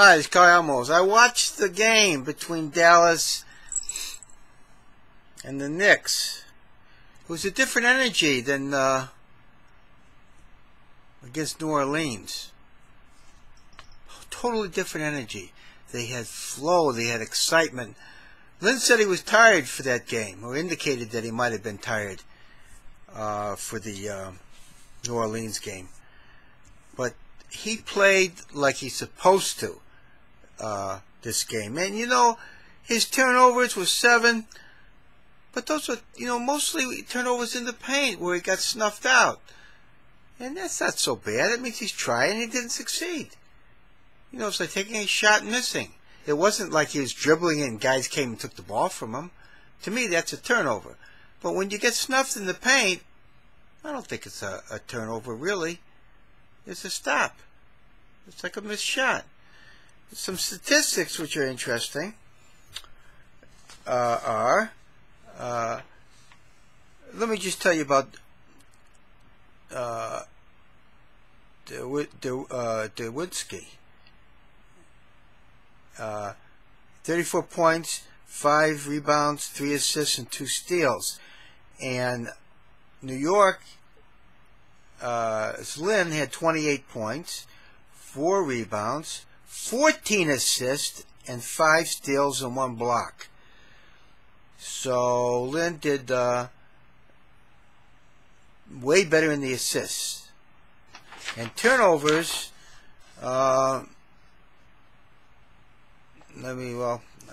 Hi, it's CHICAGOALMOSE. I watched the game between Dallas and the Knicks. It was a different energy than against New Orleans. Totally different energy. They had flow. They had excitement. Lynn said he was tired for that game, or indicated that he might have been tired for the New Orleans game. But he played like he's supposed to this game. And, you know, his turnovers were 7, but those were, you know, mostly turnovers in the paint where he got snuffed out. And that's not so bad. It means he's trying and he didn't succeed. You know, it's like taking a shot and missing. It wasn't like he was dribbling and guys came and took the ball from him. To me, that's a turnover. But when you get snuffed in the paint, I don't think it's a turnover, really. It's a stop. It's like a missed shot. Some statistics which are interesting are, let me just tell you about Dewitsky. 34 points, 5 rebounds, 3 assists, and 2 steals. And New York, Lynn had 28 points, 4 rebounds, 14 assists, and 5 steals and 1 block. So Lynn did way better in the assists. And turnovers, I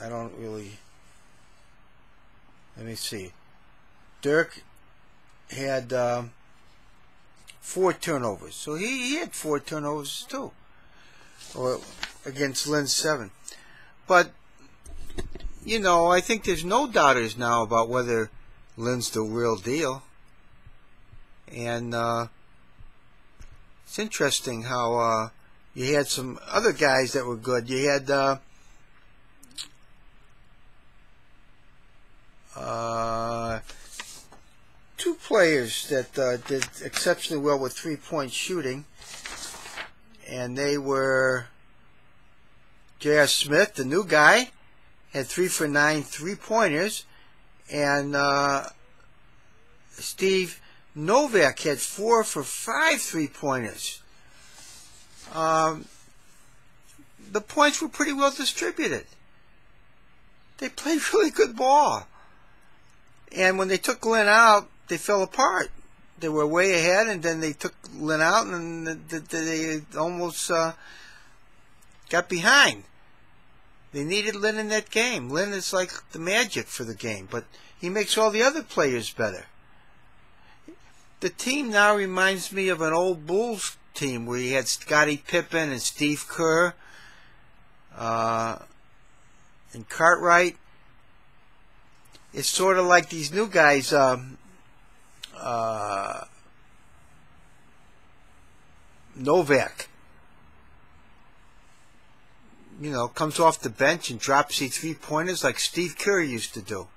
don't really, let me see. Dirk had 4 turnovers. So he had 4 turnovers too. Or against Lynn's 7. But, you know, I think there's no doubters now about whether Lynn's the real deal. And it's interesting how you had some other guys that were good. You had 2 players that did exceptionally well with 3-point shooting, and they were J.R. Smith, the new guy, had 3 for 9 3-pointers, and Steve Novak had 4 for 5 3-pointers. The points were pretty well distributed. They played really good ball. And when they took Lynn out, they fell apart. They were way ahead, and then they took Lynn out, and they almost got behind. They needed Lynn in that game. Lynn is like the magic for the game, but he makes all the other players better. The team now reminds me of an old Bulls team where you had Scottie Pippen and Steve Kerr and Cartwright. It's sort of like these new guys, Novak, you know, comes off the bench and drops these 3-pointers like Steve Kerr used to do.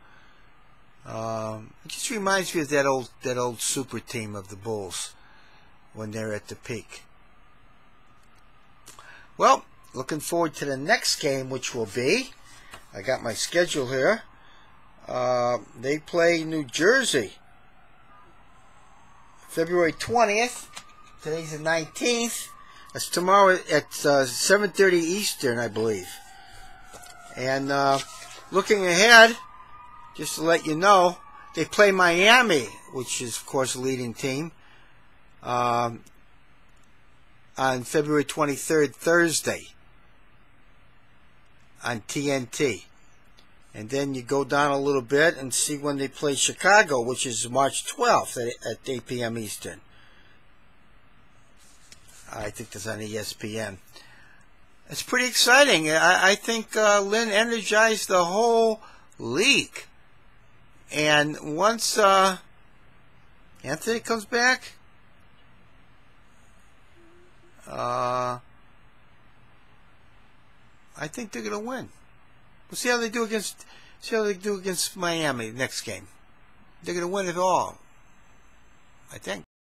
It just reminds me of that old super team of the Bulls when they're at the peak. Well, looking forward to the next game, which will be, I got my schedule here. They play New Jersey February 20th. Today's the 19th. That's tomorrow at 7:30 Eastern, I believe. And looking ahead, just to let you know, they play Miami, which is, of course, the leading team, on February 23rd, Thursday, on TNT. And then you go down a little bit and see when they play Chicago, which is March 12th at 8 p.m. Eastern. I think that's on ESPN. It's pretty exciting. I think Lynn energized the whole league. And once Anthony comes back, I think they're going to win. We'll see how they do against Miami next game. They're going to win it all, I think.